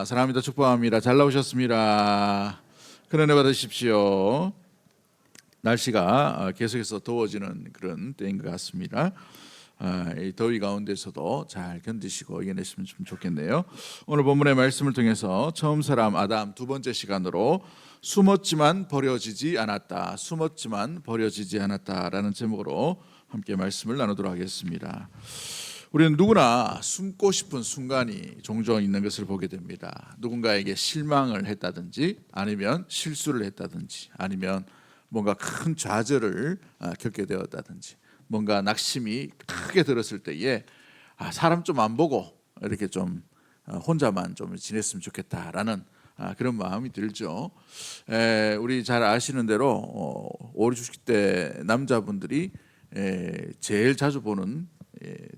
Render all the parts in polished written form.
사랑합니다. 축복합니다. 잘 나오셨습니다. 큰 은혜 받으십시오. 날씨가 계속해서 더워지는 그런 때인 것 같습니다. 이 더위 가운데서도 잘 견디시고 이겨내시면 좀 좋겠네요. 오늘 본문의 말씀을 통해서 처음 사람 아담 두 번째 시간으로 숨었지만 버려지지 않았다, 숨었지만 버려지지 않았다라는 제목으로 함께 말씀을 나누도록 하겠습니다. 우리는 누구나 숨고 싶은 순간이 종종 있는 것을 보게 됩니다. 누군가에게 실망을 했다든지, 아니면 실수를 했다든지, 아니면 뭔가 큰 좌절을 겪게 되었다든지, 뭔가 낙심이 크게 들었을 때에 사람 좀 안 보고 이렇게 좀 혼자만 좀 지냈으면 좋겠다라는 그런 마음이 들죠. 우리 잘 아시는 대로 5, 60대 남자분들이 제일 자주 보는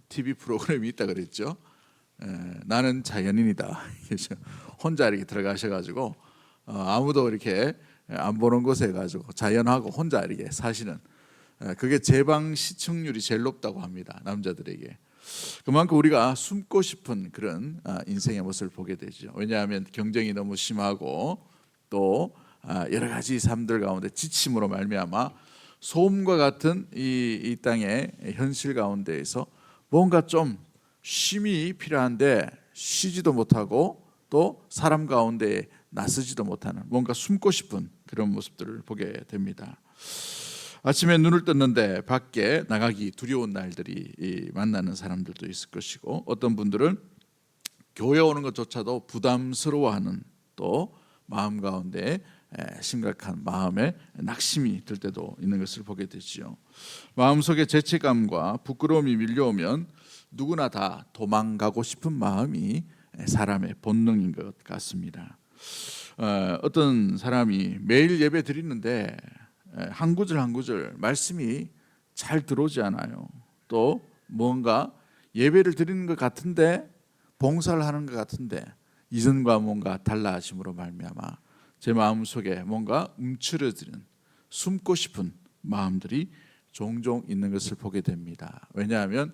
TV 프로그램이 있다 그랬죠. 나는 자연인이다. 혼자 이렇게 들어가셔가지고 아무도 이렇게 안 보는 곳에 가지고 자연하고 혼자 이렇게 사시는, 그게 재방 시청률이 제일 높다고 합니다. 남자들에게. 그만큼 우리가 숨고 싶은 그런 인생의 모습을 보게 되죠. 왜냐하면 경쟁이 너무 심하고 또 여러 가지 삶들 가운데 지침으로 말미암아 소음과 같은 이 땅의 현실 가운데에서 뭔가 좀 쉼이 필요한데 쉬지도 못하고 또 사람 가운데 나서지도 못하는, 뭔가 숨고 싶은 그런 모습들을 보게 됩니다. 아침에 눈을 떴는데 밖에 나가기 두려운 날들이 만나는 사람들도 있을 것이고, 어떤 분들은 교회 오는 것조차도 부담스러워하는 또 마음 가운데 심각한 마음에 낙심이 들 때도 있는 것을 보게 되지요. 마음속에 죄책감과 부끄러움이 밀려오면 누구나 다 도망가고 싶은 마음이 사람의 본능인 것 같습니다. 어떤 사람이 매일 예배 드리는데 한 구절 한 구절 말씀이 잘 들어오지 않아요. 또 뭔가 예배를 드리는 것 같은데, 봉사를 하는 것 같은데 이전과 뭔가 달라하심으로 말미암아 제 마음속에 뭔가 움츠러드는, 숨고 싶은 마음들이 종종 있는 것을 보게 됩니다. 왜냐하면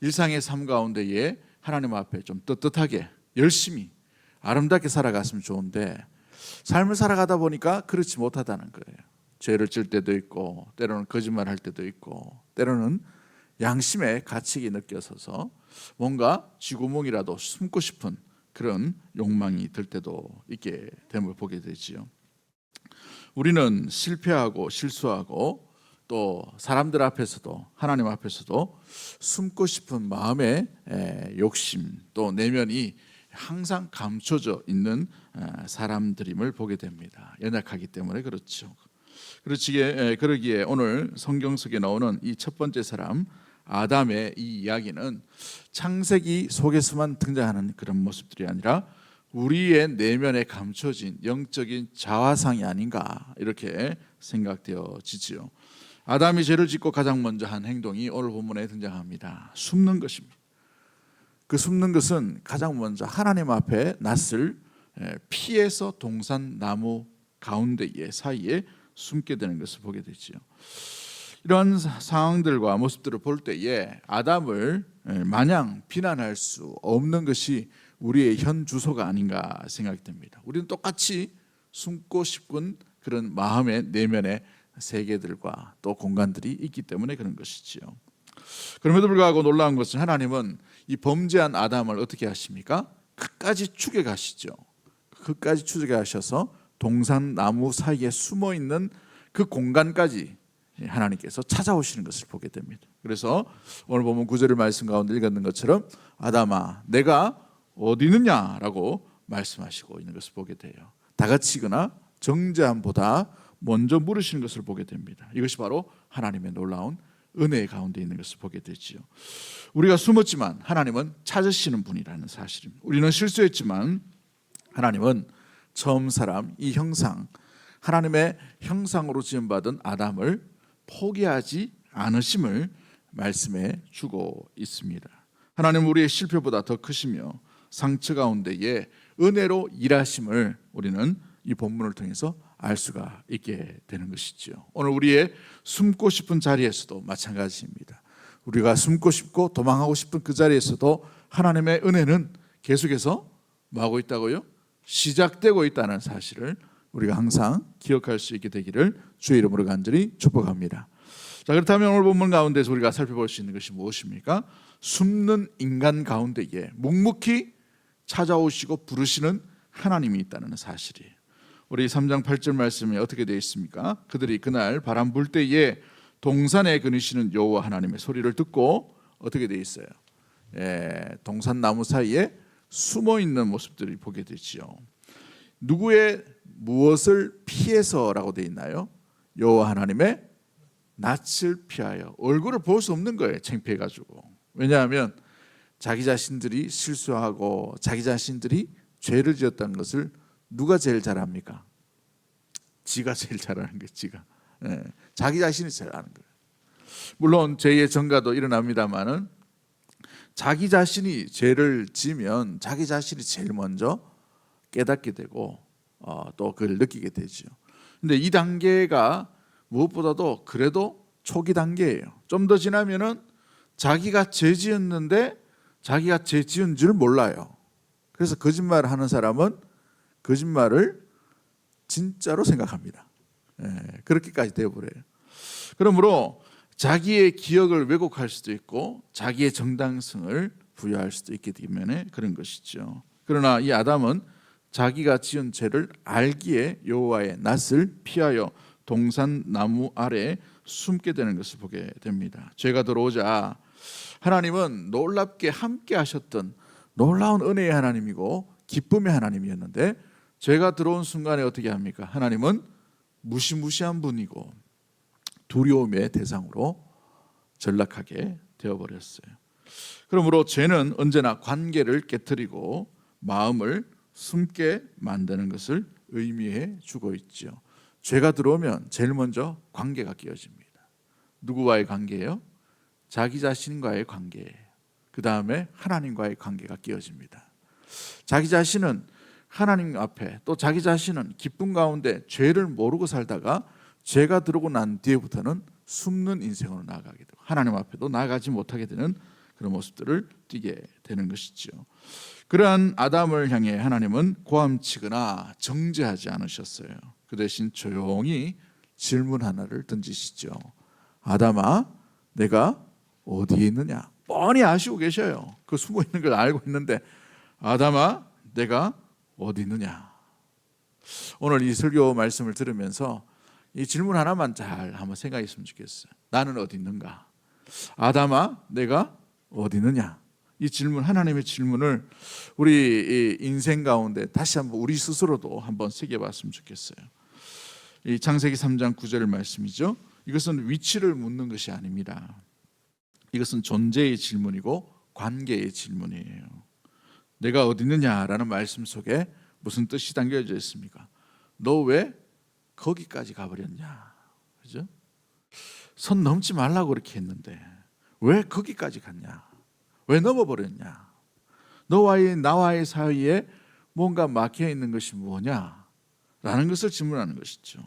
일상의 삶 가운데에 하나님 앞에 좀 떳떳하게 열심히 아름답게 살아갔으면 좋은데 삶을 살아가다 보니까 그렇지 못하다는 거예요. 죄를 질 때도 있고, 때로는 거짓말할 때도 있고, 때로는 양심의 가책이 느껴져서 뭔가 쥐구멍이라도 숨고 싶은 그런 욕망이 들 때도 있게 됨을 보게 되지요. 우리는 실패하고 실수하고 또 사람들 앞에서도 하나님 앞에서도 숨고 싶은 마음의 욕심, 또 내면이 항상 감춰져 있는 사람들임을 보게 됩니다. 연약하기 때문에 그렇죠. 그러기에 오늘 성경 속에 나오는 이 첫 번째 사람 아담의 이 이야기는 창세기 속에서만 등장하는 그런 모습들이 아니라 우리의 내면에 감춰진 영적인 자화상이 아닌가, 이렇게 생각되어지지요. 아담이 죄를 짓고 가장 먼저 한 행동이 오늘 본문에 등장합니다. 숨는 것입니다. 그 숨는 것은 가장 먼저 하나님 앞에 낯을 피해서 동산나무 가운데에 사이에 숨게 되는 것을 보게 되지요. 이런 상황들과 모습들을 볼 때에 아담을 마냥 비난할 수 없는 것이 우리의 현 주소가 아닌가 생각이 됩니다. 우리는 똑같이 숨고 싶은 그런 마음의 내면의 세계들과 또 공간들이 있기 때문에 그런 것이지요. 그럼에도 불구하고 놀라운 것은 하나님은 이 범죄한 아담을 어떻게 하십니까? 끝까지 추격하시죠. 끝까지 추격하셔서 동산나무 사이에 숨어있는 그 공간까지 하나님께서 찾아오시는 것을 보게 됩니다. 그래서 오늘 보면 9절의 말씀 가운데 읽었는 것처럼 아담아 내가 어디 있느냐라고 말씀하시고 있는 것을 보게 돼요. 다그치거나 정죄함보다 먼저 물으시는 것을 보게 됩니다. 이것이 바로 하나님의 놀라운 은혜 가운데 있는 것을 보게 되지요. 우리가 숨었지만 하나님은 찾으시는 분이라는 사실입니다. 우리는 실수했지만 하나님은 처음 사람 이 형상, 하나님의 형상으로 지음받은 아담을 포기하지 않으심을 말씀해 주고 있습니다. 하나님은 우리의 실패보다 더 크시며 상처 가운데에 은혜로 일하심을 우리는 이 본문을 통해서 알 수가 있게 되는 것이죠. 오늘 우리의 숨고 싶은 자리에서도 마찬가지입니다. 우리가 숨고 싶고 도망하고 싶은 그 자리에서도 하나님의 은혜는 계속해서 뭐하고 있다고요? 시작되고 있다는 사실을 우리가 항상 기억할 수 있게 되기를 주의 이름으로 간절히 축복합니다. 자, 그렇다면 오늘 본문 가운데서 우리가 살펴볼 수 있는 것이 무엇입니까? 숨는 인간 가운데에 묵묵히 찾아오시고 부르시는 하나님이 있다는 사실이에요. 우리 3장 8절 말씀이 어떻게 되어 있습니까? 그들이 그날 바람 불 때에 동산에 거니시는 여호와 하나님의 소리를 듣고 어떻게 되어 있어요? 동산 나무 사이에 숨어 있는 모습들을 보게 되지요. 누구의 무엇을 피해서라고 되어 있나요? 여호와 하나님의 낯을 피하여. 얼굴을 볼 수 없는 거예요, 창피해가지고. 왜냐하면 자기 자신들이 실수하고 자기 자신들이 죄를 지었다는 것을 누가 제일 잘 압니까? 지가 제일 잘 아는 거예요. 지가. 자기 자신이 제일 아는 거예요. 물론 죄의 전가도 일어납니다만은 자기 자신이 죄를 지면 자기 자신이 제일 먼저 깨닫게 되고 또 그걸 느끼게 되죠. 근데 이 단계가 무엇보다도 그래도 초기 단계예요. 좀 더 지나면은 자기가 죄 지었는데 자기가 죄 지은 줄 몰라요. 그래서 거짓말을 하는 사람은 거짓말을 진짜로 생각합니다. 그렇게까지 되어버려요. 그러므로 자기의 기억을 왜곡할 수도 있고 자기의 정당성을 부여할 수도 있기 때문에 그런 것이죠. 그러나 이 아담은 자기가 지은 죄를 알기에 여호와의 낯을 피하여 동산 나무 아래 숨게 되는 것을 보게 됩니다. 죄가 들어오자 하나님은 놀랍게 함께 하셨던 놀라운 은혜의 하나님이고 기쁨의 하나님이었는데 죄가 들어온 순간에 어떻게 합니까? 하나님은 무시무시한 분이고 두려움의 대상으로 전락하게 되어버렸어요. 그러므로 죄는 언제나 관계를 깨트리고 마음을 숨게 만드는 것을 의미해 주고 있죠. 죄가 들어오면 제일 먼저 관계가 깨어집니다. 누구와의 관계예요? 자기 자신과의 관계예요. 그 다음에 하나님과의 관계가 깨어집니다. 자기 자신은 하나님 앞에 또 자기 자신은 기쁨 가운데 죄를 모르고 살다가 죄가 들어오고 난 뒤에부터는 숨는 인생으로 나아가게 되고 하나님 앞에도 나아가지 못하게 되는 그런 모습들을 띠게 되는 것이죠. 그러한 아담을 향해 하나님은 고함치거나 정죄하지 않으셨어요. 그 대신 조용히 질문 하나를 던지시죠. 아담아, 내가 어디에 있느냐? 뻔히 아시고 계셔요. 그 숨어 있는 걸 알고 있는데 아담아, 내가 어디 있느냐? 오늘 이 설교 말씀을 들으면서 이 질문 하나만 잘 한번 생각했으면 좋겠어요. 나는 어디 있는가? 아담아, 내가 어디 있느냐? 이 질문, 하나님의 질문을 우리 인생 가운데 다시 한번 우리 스스로도 한번 새겨봤으면 좋겠어요. 이 창세기 3장 9절 말씀이죠. 이것은 위치를 묻는 것이 아닙니다. 이것은 존재의 질문이고 관계의 질문이에요. 내가 어디 있느냐라는 말씀 속에 무슨 뜻이 담겨져 있습니까? 너 왜 거기까지 가버렸냐? 그죠? 선 넘지 말라고 그렇게 했는데 왜 거기까지 갔냐? 왜 넘어버렸냐? 나와의 사이에 뭔가 막혀 있는 것이 뭐냐? 라는 것을 질문하는 것이죠.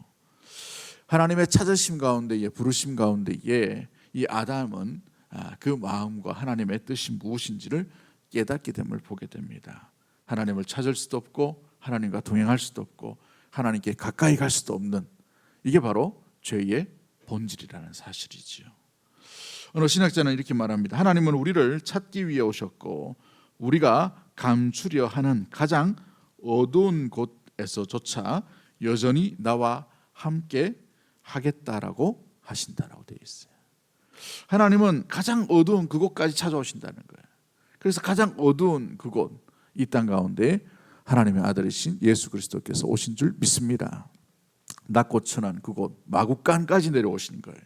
하나님의 찾으심 가운데에 부르심 가운데에 이 아담은 그 마음과 하나님의 뜻이 무엇인지를 깨닫게 됨을 보게 됩니다. 하나님을 찾을 수도 없고 하나님과 동행할 수도 없고 하나님께 가까이 갈 수도 없는 이게 바로 죄의 본질이라는 사실이지요. 어느 신학자는 이렇게 말합니다. 하나님은 우리를 찾기 위해 오셨고 우리가 감추려 하는 가장 어두운 곳에서조차 여전히 나와 함께 하겠다라고 하신다라고 되어 있어요. 하나님은 가장 어두운 그곳까지 찾아오신다는 거예요. 그래서 가장 어두운 그곳, 이 땅 가운데 하나님의 아들이신 예수 그리스도께서 오신 줄 믿습니다. 낮고 천한 그곳 마구간까지 내려오신 거예요.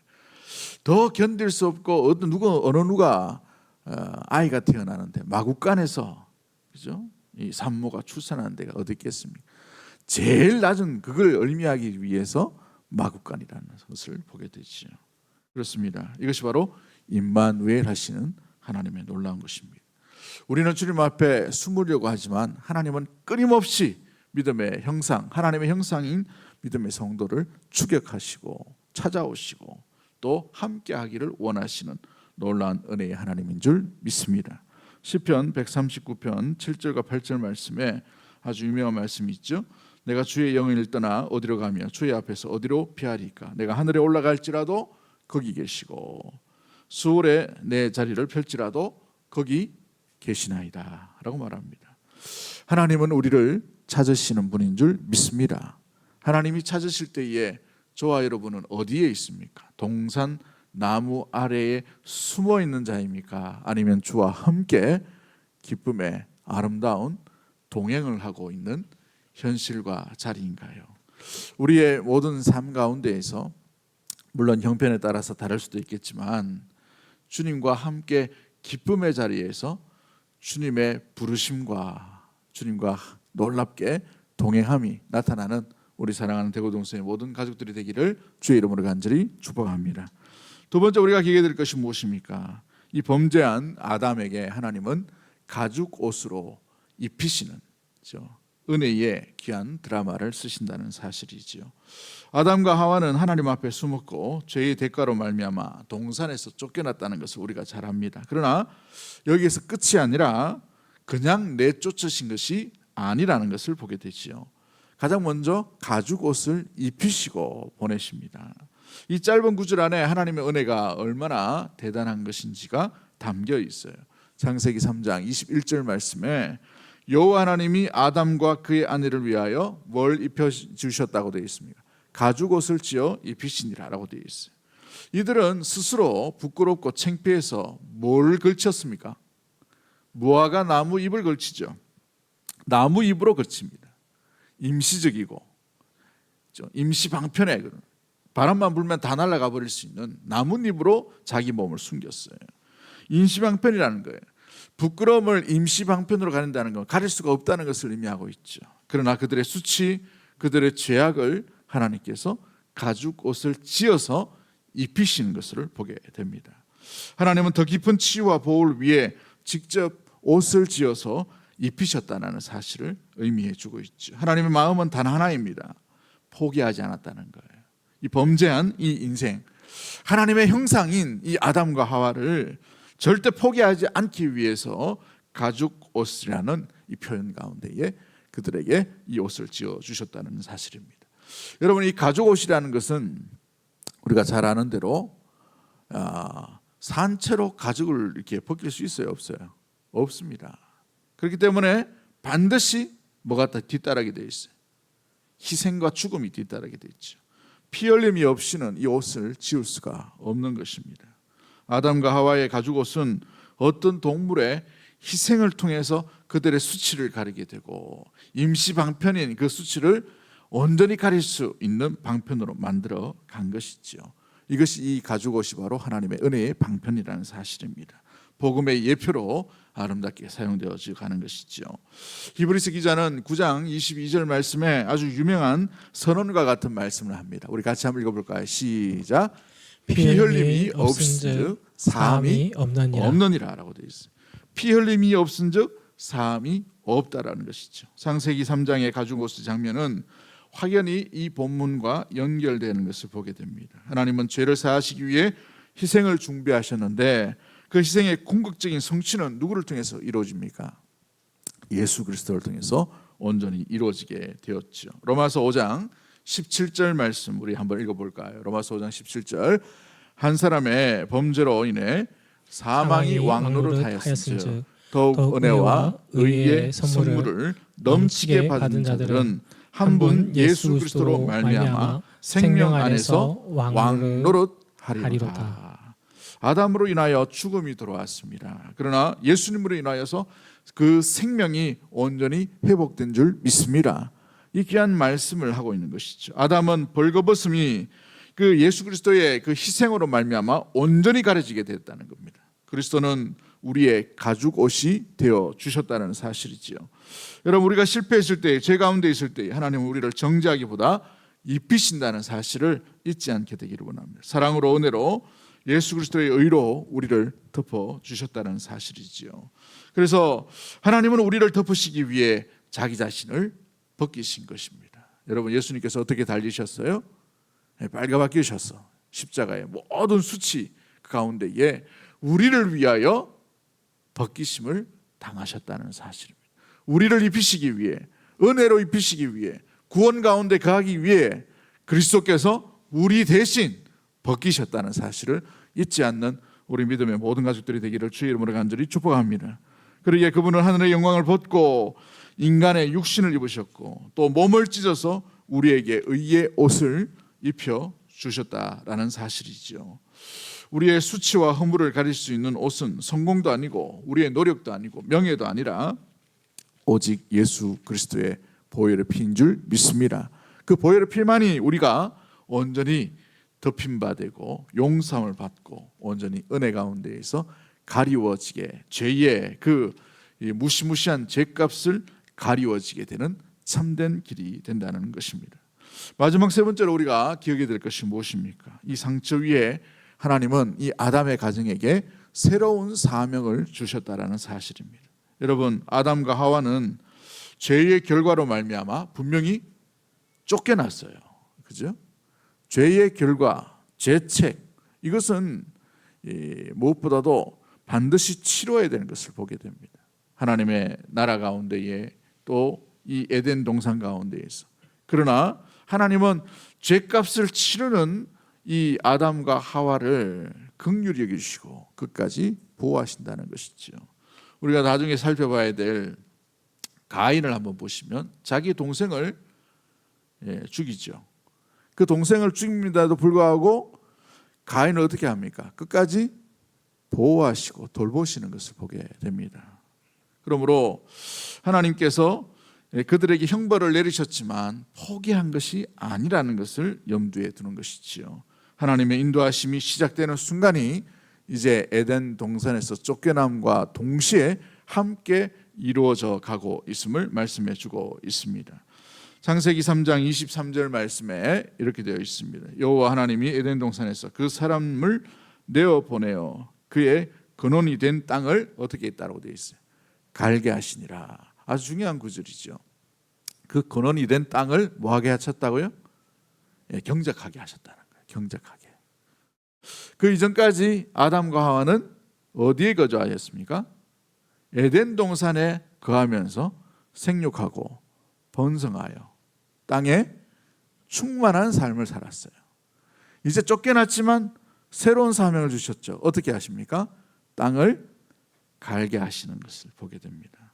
더 견딜 수 없고 어느 누가 아이가 태어나는데 마구간에서, 그죠? 이 산모가 출산하는 데가 어디 있겠습니까? 제일 낮은 그걸 의미하기 위해서 마구간이라는 것을 보게 되죠. 그렇습니다. 이것이 바로 임마누엘 하시는 하나님의 놀라운 것입니다. 우리는 주님 앞에 숨으려고 하지만 하나님은 끊임없이 믿음의 형상, 하나님의 형상인 믿음의 성도를 추격하시고 찾아오시고 또 함께하기를 원하시는 놀라운 은혜의 하나님인 줄 믿습니다. 시편 139편 7절과 8절 말씀에 아주 유명한 말씀이 있죠. 내가 주의 영을 떠나 어디로 가며 주의 앞에서 어디로 피하리까? 내가 하늘에 올라갈지라도 거기 계시고 수월에 내 자리를 펼지라도 거기 계시나이다 라고 말합니다. 하나님은 우리를 찾으시는 분인 줄 믿습니다. 하나님이 찾으실 때에 저와 여러분은 어디에 있습니까? 동산 나무 아래에 숨어 있는 자입니까? 아니면 주와 함께 기쁨의 아름다운 동행을 하고 있는 현실과 자리인가요? 우리의 모든 삶 가운데에서 물론 형편에 따라서 다를 수도 있겠지만 주님과 함께 기쁨의 자리에서 주님의 부르심과 주님과 놀랍게 동행함이 나타나는 우리 사랑하는 대구동성의 모든 가족들이 되기를 주의 이름으로 간절히 축복합니다. 두 번째 우리가 기억해야 될 것이 무엇입니까? 이 범죄한 아담에게 하나님은 가죽 옷으로 입히시는 은혜의 귀한 드라마를 쓰신다는 사실이지요. 아담과 하와는 하나님 앞에 숨었고 죄의 대가로 말미암아 동산에서 쫓겨났다는 것을 우리가 잘 압니다. 그러나 여기에서 끝이 아니라 그냥 내쫓으신 것이 아니라는 것을 보게 되지요. 가장 먼저 가죽 옷을 입히시고 보내십니다. 이 짧은 구절 안에 하나님의 은혜가 얼마나 대단한 것인지가 담겨 있어요. 창세기 3장 21절 말씀에 여호와 하나님이 아담과 그의 아내를 위하여 뭘 입혀주셨다고 되어 있습니다. 가죽 옷을 지어 입히시니라라고 되어 있어요. 이들은 스스로 부끄럽고 창피해서 뭘 걸쳤습니까? 무화과 나무 잎을 걸치죠. 나무 잎으로 걸칩니다. 임시적이고 임시 방편에 바람만 불면 다 날아가 버릴 수 있는 나뭇잎으로 자기 몸을 숨겼어요. 임시방편이라는 거예요. 부끄러움을 임시방편으로 가린다는 건 가릴 수가 없다는 것을 의미하고 있죠. 그러나 그들의 수치, 그들의 죄악을 하나님께서 가죽 옷을 지어서 입히시는 것을 보게 됩니다. 하나님은 더 깊은 치유와 보호를 위해 직접 옷을 지어서 입히셨다는 사실을 의미해 주고 있죠. 하나님의 마음은 단 하나입니다. 포기하지 않았다는 거예요. 이 범죄한 이 인생, 하나님의 형상인 이 아담과 하와를 절대 포기하지 않기 위해서 가죽 옷이라는 이 표현 가운데에 그들에게 이 옷을 지어 주셨다는 사실입니다. 여러분, 이 가죽 옷이라는 것은 우리가 잘 아는 대로 산채로 가죽을 이렇게 벗길 수 있어요, 없어요? 없습니다. 그렇기 때문에 반드시 뭐가 뒤따르게 되어 있어요. 희생과 죽음이 뒤따르게 되어 있죠. 피 흘림이 없이는 이 옷을 지울 수가 없는 것입니다. 아담과 하와의 가죽 옷은 어떤 동물의 희생을 통해서 그들의 수치를 가리게 되고 임시 방편인 그 수치를 온전히 가릴 수 있는 방편으로 만들어 간 것이죠. 이것이 이 가죽 옷이 바로 하나님의 은혜의 방편이라는 사실입니다. 복음의 예표로 아름답게 사용되어 가는 것이죠. 히브리서 기자는 9장 22절 말씀에 아주 유명한 선언과 같은 말씀을 합니다. 우리 같이 한번 읽어볼까요? 시작. 피 흘림이 없은즉 사함이 없느니라라고 되어 있어요. 피 흘림이 없은즉 사함이 없다라는 것이죠. 창세기 3장의 가죽 옷의 장면은 확연히 이 본문과 연결되는 것을 보게 됩니다. 하나님은 죄를 사하시기 위해 희생을 준비하셨는데 그 희생의 궁극적인 성취는 누구를 통해서 이루어집니까? 예수 그리스도를 통해서 온전히 이루어지게 되었죠. 로마서 5장 17절 말씀 우리 한번 읽어볼까요? 로마서 5장 17절 한 사람의 범죄로 인해 사망이 왕노릇하였은즉 더욱 은혜와 의의 선물을 넘치게 받은 자들은 한 분 예수 그리스도로 말미암아 생명 안에서 왕노릇하리로다. 아담으로 인하여 죽음이 들어왔습니다. 그러나 예수님으로 인하여서 그 생명이 온전히 회복된 줄 믿습니다. 이 귀한 말씀을 하고 있는 것이죠. 아담은 벌거벗음이 그 예수 그리스도의 그 희생으로 말미암아 온전히 가려지게 됐다는 겁니다. 그리스도는 우리의 가죽 옷이 되어 주셨다는 사실이지요. 여러분, 우리가 실패했을 때, 죄 가운데 있을 때 하나님은 우리를 정죄하기보다 입히신다는 사실을 잊지 않게 되기를 원합니다. 사랑으로 은혜로 예수 그리스도의 의로 우리를 덮어 주셨다는 사실이지요. 그래서 하나님은 우리를 덮으시기 위해 자기 자신을 벗기신 것입니다. 여러분, 예수님께서 어떻게 달리셨어요? 빨갛게 하셔서 십자가의 모든 수치 가운데에 우리를 위하여 벗기심을 당하셨다는 사실입니다. 우리를 입히시기 위해 은혜로 입히시기 위해, 구원 가운데 가기 위해 그리스도께서 우리 대신 벗기셨다는 사실을 잊지 않는 우리 믿음의 모든 가족들이 되기를 주의 이름으로 간절히 축복합니다. 그러기에 그분은 하늘의 영광을 벗고 인간의 육신을 입으셨고 또 몸을 찢어서 우리에게 의의 옷을 입혀 주셨다라는 사실이죠. 우리의 수치와 허물을 가릴 수 있는 옷은 성공도 아니고 우리의 노력도 아니고 명예도 아니라 오직 예수 그리스도의 보혈의 피인 줄 믿습니다. 그 보혈의 피만이 우리가 온전히 덮임 바되고 용서함을 받고 온전히 은혜 가운데에서 가리워지게, 죄의 그 무시무시한 죄값을 가리워지게 되는 참된 길이 된다는 것입니다. 마지막 세 번째로 우리가 기억해야 될 것이 무엇입니까? 이 상처 위에 하나님은 이 아담의 가정에게 새로운 사명을 주셨다라는 사실입니다. 여러분, 아담과 하와는 죄의 결과로 말미암아 분명히 쫓겨났어요. 그죠? 죄의 결과, 죄책, 이것은 무엇보다도 반드시 치러야 되는 것을 보게 됩니다. 하나님의 나라 가운데에 또 이 에덴 동산 가운데에서. 그러나 하나님은 죄값을 치르는 이 아담과 하와를 긍휼히 여기시고 끝까지 보호하신다는 것이죠. 우리가 나중에 살펴봐야 될 가인을 한번 보시면 자기 동생을 죽이죠. 그 동생을 죽입니다도 불구하고 가인을 어떻게 합니까? 끝까지 보호하시고 돌보시는 것을 보게 됩니다. 그러므로 하나님께서 그들에게 형벌을 내리셨지만 포기한 것이 아니라는 것을 염두에 두는 것이지요. 하나님의 인도하심이 시작되는 순간이 이제 에덴 동산에서 쫓겨남과 동시에 함께 이루어져 가고 있음을 말씀해 주고 있습니다. 창세기 3장 23절 말씀에 이렇게 되어 있습니다. 여호와 하나님이 에덴 동산에서 그 사람을 내어 보내어 그의 근원이 된 땅을 어떻게 했다고 되어 있어요? 갈게 하시니라. 아주 중요한 구절이죠. 그 근원이 된 땅을 뭐하게 하셨다고요? 경작하게 하셨다는 거예요. 경작하게. 그 이전까지 아담과 하와는 어디에 거주하였습니까? 에덴 동산에 거하면서 생육하고 번성하여 땅에 충만한 삶을 살았어요. 이제 쫓겨났지만 새로운 사명을 주셨죠. 어떻게 하십니까? 땅을 갈게 하시는 것을 보게 됩니다.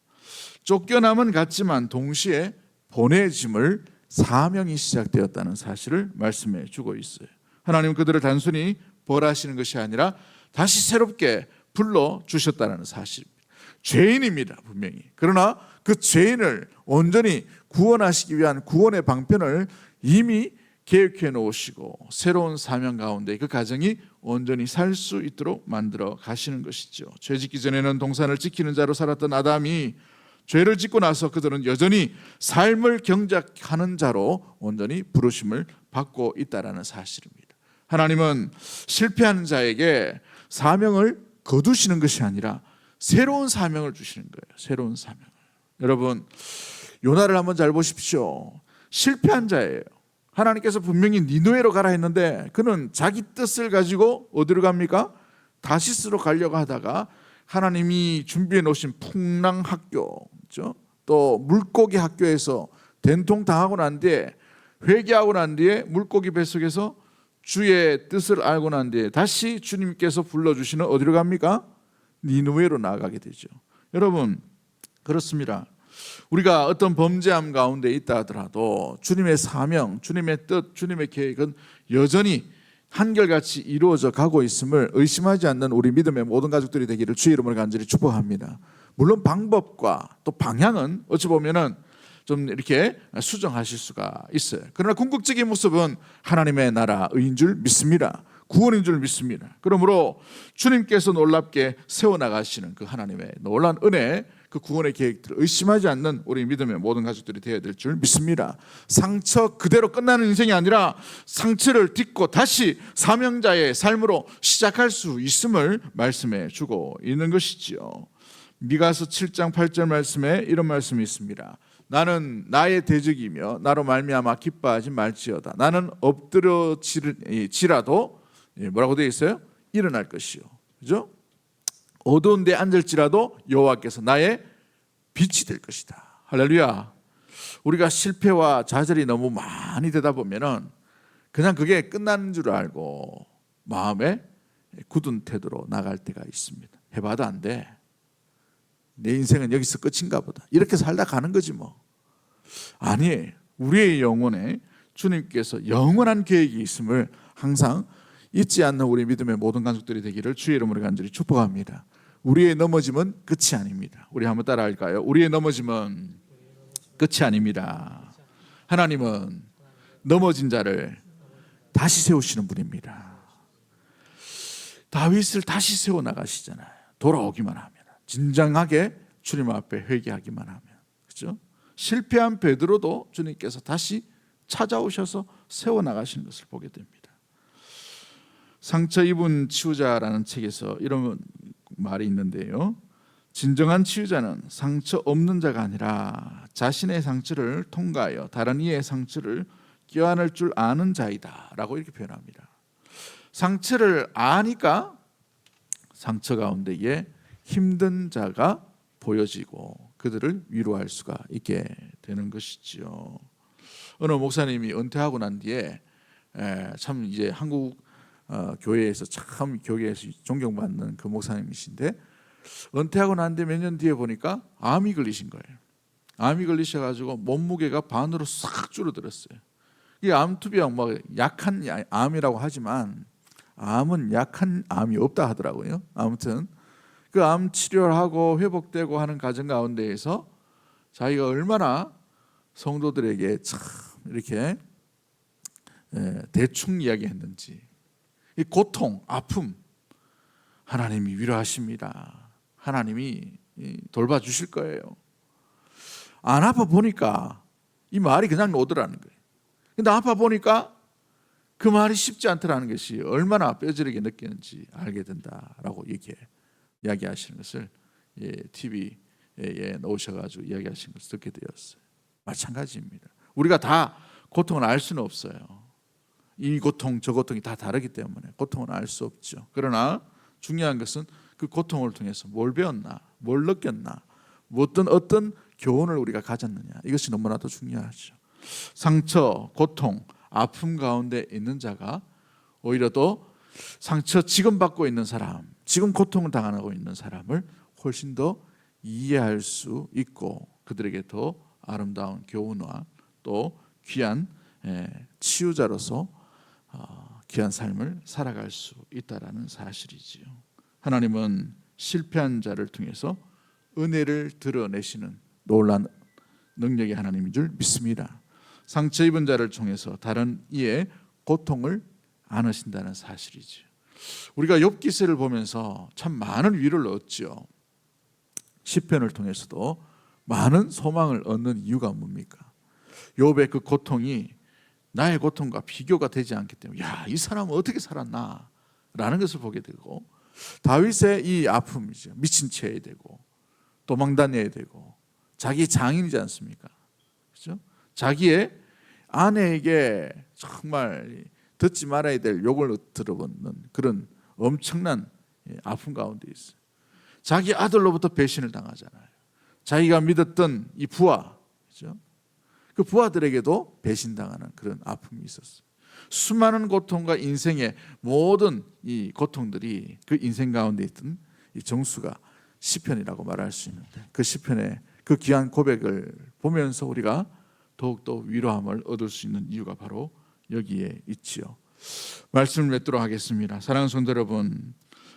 쫓겨남은 같지만 동시에 보내짐을 사명이 시작되었다는 사실을 말씀해 주고 있어요. 하나님은 그들을 단순히 벌하시는 것이 아니라 다시 새롭게 불러주셨다는 사실입니다. 죄인입니다, 분명히. 그러나 그 죄인을 온전히 구원하시기 위한 구원의 방편을 이미 계획해 놓으시고 새로운 사명 가운데 그 가정이 온전히 살 수 있도록 만들어 가시는 것이죠. 죄 짓기 전에는 동산을 지키는 자로 살았던 아담이 죄를 짓고 나서 그들은 여전히 삶을 경작하는 자로 온전히 부르심을 받고 있다는 사실입니다. 하나님은 실패하는 자에게 사명을 거두시는 것이 아니라 새로운 사명을 주시는 거예요. 새로운 사명을. 여러분, 요나를 한번 잘 보십시오. 실패한 자예요. 하나님께서 분명히 니느웨로 가라 했는데 그는 자기 뜻을 가지고 어디로 갑니까? 다시스로 가려고 하다가 하나님이 준비해 놓으신 풍랑학교, 또 물고기 학교에서 된통당하고 난 뒤에 회개하고 난 뒤에 물고기 뱃속에서 주의 뜻을 알고 난 뒤에 다시 주님께서 불러주시는 어디로 갑니까? 니느웨로 나아가게 되죠. 여러분, 그렇습니다. 우리가 어떤 범죄함 가운데 있다 하더라도 주님의 사명, 주님의 뜻, 주님의 계획은 여전히 한결같이 이루어져 가고 있음을 의심하지 않는 우리 믿음의 모든 가족들이 되기를 주의 이름으로 간절히 축복합니다. 물론 방법과 또 방향은 어찌 보면은 좀 이렇게 수정하실 수가 있어요. 그러나 궁극적인 모습은 하나님의 나라의 줄 믿습니다. 구원인 줄 믿습니다. 그러므로 주님께서 놀랍게 세워나가시는 그 하나님의 놀라운 은혜, 그 구원의 계획들을 의심하지 않는 우리 믿음의 모든 가족들이 되어야 될 줄 믿습니다. 상처 그대로 끝나는 인생이 아니라 상처를 딛고 다시 사명자의 삶으로 시작할 수 있음을 말씀해 주고 있는 것이지요. 미가서 7장 8절 말씀에 이런 말씀이 있습니다. 나는 나의 대적이며 나로 말미암아 기뻐하지 말지어다. 나는 엎드려지라도 뭐라고 되어 있어요? 일어날 것이요. 그죠? 어두운 데 앉을지라도 여호와께서 나의 빛이 될 것이다. 할렐루야. 우리가 실패와 좌절이 너무 많이 되다 보면은 그냥 그게 끝나는 줄 알고 마음에 굳은 태도로 나갈 때가 있습니다. 해봐도 안 돼. 내 인생은 여기서 끝인가 보다. 이렇게 살다 가는 거지 뭐. 아니, 우리의 영혼에 주님께서 영원한 계획이 있음을 항상 잊지 않는 우리 믿음의 모든 가족들이 되기를 주의 이름으로 간절히 축복합니다. 우리의 넘어짐은 끝이 아닙니다. 우리 한번 따라 할까요? 우리의 넘어짐은 끝이 아닙니다. 하나님은 넘어진 자를 다시 세우시는 분입니다. 다윗을 다시 세워나가시잖아요. 돌아오기만 하면, 진정하게 주님 앞에 회개하기만 하면. 그렇죠? 실패한 베드로도 주님께서 다시 찾아오셔서 세워나가시는 것을 보게 됩니다. 상처 입은 치유자라는 책에서 이런 말이 있는데요, 진정한 치유자는 상처 없는 자가 아니라 자신의 상처를 통과하여 다른 이의 상처를 껴안을 줄 아는 자이다 라고 이렇게 표현합니다. 상처를 아니까 상처 가운데에 힘든 자가 보여지고 그들을 위로할 수가 있게 되는 것이지요. 어느 목사님이 은퇴하고 난 뒤에 참 이제 한국 교회에서 참 교회에서 존경받는 그 목사님이신데, 은퇴하고 난 뒤에 몇 년 뒤에 보니까 암이 걸리신 거예요. 암이 걸리셔가지고 몸무게가 반으로 싹 줄어들었어요. 이 암투병 뭐 약한 암이라고 하지만 암은 약한 암이 없다 하더라고요. 아무튼 그 암 치료를 하고 회복되고 하는 과정 가운데에서 자기가 얼마나 성도들에게 참 이렇게 대충 이야기했는지, 이 고통, 아픔 하나님이 위로하십니다. 하나님이 돌봐주실 거예요. 안 아파 보니까 이 말이 그냥 오더라는 거예요. 근데 아파 보니까 그 말이 쉽지 않더라는 것이 얼마나 뼈저리게 느끼는지 알게 된다라고 이야기하시는 것을 TV에 넣으셔가지고 이야기하시는 것을 듣게 되었어요. 마찬가지입니다. 우리가 다 고통을 알 수는 없어요. 이 고통 저 고통이 다 다르기 때문에 고통은 알 수 없죠. 그러나 중요한 것은 그 고통을 통해서 뭘 배웠나, 뭘 느꼈나, 어떤 교훈을 우리가 가졌느냐, 이것이 너무나도 중요하죠. 상처, 고통, 아픔 가운데 있는 자가 오히려 더 상처 지금 받고 있는 사람, 지금 고통을 당하고 있는 사람을 훨씬 더 이해할 수 있고 그들에게 더 아름다운 교훈과 또 귀한 치유자로서 귀한 삶을 살아갈 수 있다라는 사실이지요. 하나님은 실패한 자를 통해서 은혜를 드러내시는 놀라운 능력의 하나님인 줄 믿습니다. 상처 입은 자를 통해서 다른 이의 고통을 안으신다는 사실이지요. 우리가 욥기서를 보면서 참 많은 위로를 얻죠. 시편을 통해서도 많은 소망을 얻는 이유가 뭡니까? 욥의 그 고통이 나의 고통과 비교가 되지 않기 때문에 이 사람은 어떻게 살았나 라는 것을 보게 되고, 다윗의 이 아픔이죠. 미친 채 해야 되고 도망다녀야 되고 자기 장인이지 않습니까? 그렇죠? 자기의 아내에게 정말 듣지 말아야 될 욕을 들어보는 그런 엄청난 아픔 가운데 있어요. 자기 아들로부터 배신을 당하잖아요. 자기가 믿었던 이 부하, 그렇죠? 그 부하들에게도 배신당하는 그런 아픔이 있었어요. 수많은 고통과 인생의 모든 이 고통들이 그 인생 가운데 있던 이 정수가 시편이라고 말할 수 있는데, 그 시편의 그 귀한 고백을 보면서 우리가 더욱더 위로함을 얻을 수 있는 이유가 바로 여기에 있지요. 말씀을 맺도록 하겠습니다. 사랑하는 성도 여러분,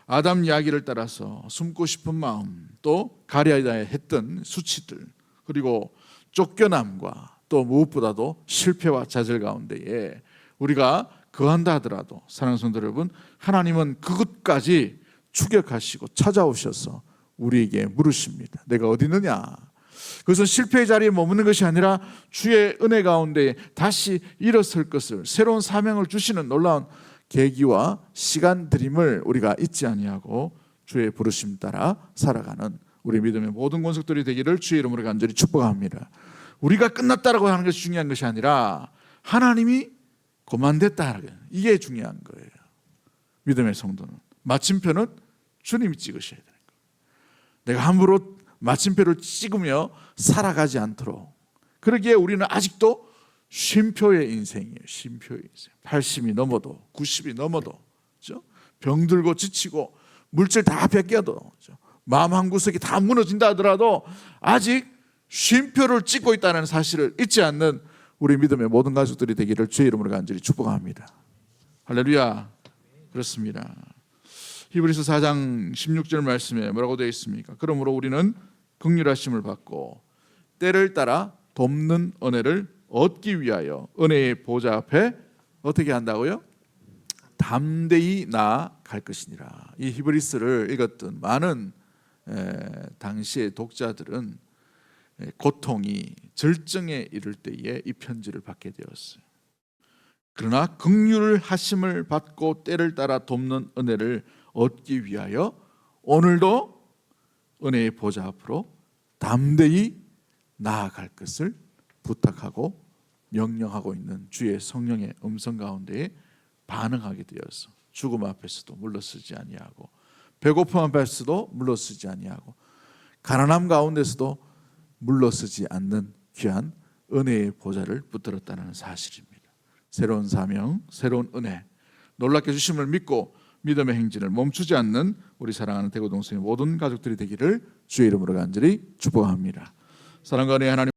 아담 이야기를 따라서 숨고 싶은 마음, 또 가려야 했던 수치들, 그리고 쫓겨남과 또 무엇보다도 실패와 좌절 가운데에 우리가 거한다 하더라도 사랑하는 성도 여러분, 하나님은 그것까지 추격하시고 찾아오셔서 우리에게 물으십니다. 내가 어디 있느냐? 그것은 실패의 자리에 머무는 것이 아니라 주의 은혜 가운데 다시 일어설 것을, 새로운 사명을 주시는 놀라운 계기와 시간들임을 우리가 잊지 아니하고 주의 부르심 따라 살아가는 우리 믿음의 모든 권속들이 되기를 주의 이름으로 간절히 축복합니다. 우리가 끝났다라고 하는 것이 중요한 것이 아니라 하나님이 그만됐다, 이게 중요한 거예요. 믿음의 성도는 마침표는 주님이 찍으셔야 되는 거예요. 내가 함부로 마침표를 찍으며 살아가지 않도록 그러기에 우리는 아직도 쉼표의 인생이에요. 쉼표의 인생. 80이 넘어도 90이 넘어도 그렇죠? 병들고 지치고 물질 다 뺏겨도 그렇죠? 마음 한 구석이 다 무너진다 하더라도 아직 쉼표를 찍고 있다는 사실을 잊지 않는 우리 믿음의 모든 가족들이 되기를 주의 이름으로 간절히 축복합니다. 할렐루야. 그렇습니다. 히브리서 4장 16절 말씀에 뭐라고 되어 있습니까? 그러므로 우리는 긍휼하심을 받고 때를 따라 돕는 은혜를 얻기 위하여 은혜의 보좌 앞에 어떻게 한다고요? 담대히 나아갈 것이니라. 이 히브리서를 읽었던 많은 당시의 독자들은 고통이 절정에 이를 때에 이 편지를 받게 되었어요. 그러나 긍휼하심을 받고 때를 따라 돕는 은혜를 얻기 위하여 오늘도 은혜의 보좌 앞으로 담대히 나아갈 것을 부탁하고 명령하고 있는 주의 성령의 음성 가운데에 반응하게 되어서 죽음 앞에서도 물러서지 아니하고 배고픔 앞에서도 물러서지 아니하고 가난함 가운데서도 물러서지 않는 귀한 은혜의 보좌를 붙들었다는 사실입니다. 새로운 사명, 새로운 은혜, 놀랍게 주심을 믿고 믿음의 행진을 멈추지 않는 우리 사랑하는 대구동성의 모든 가족들이 되기를 주의 이름으로 간절히 축복합니다. 사랑과 은혜의 하나님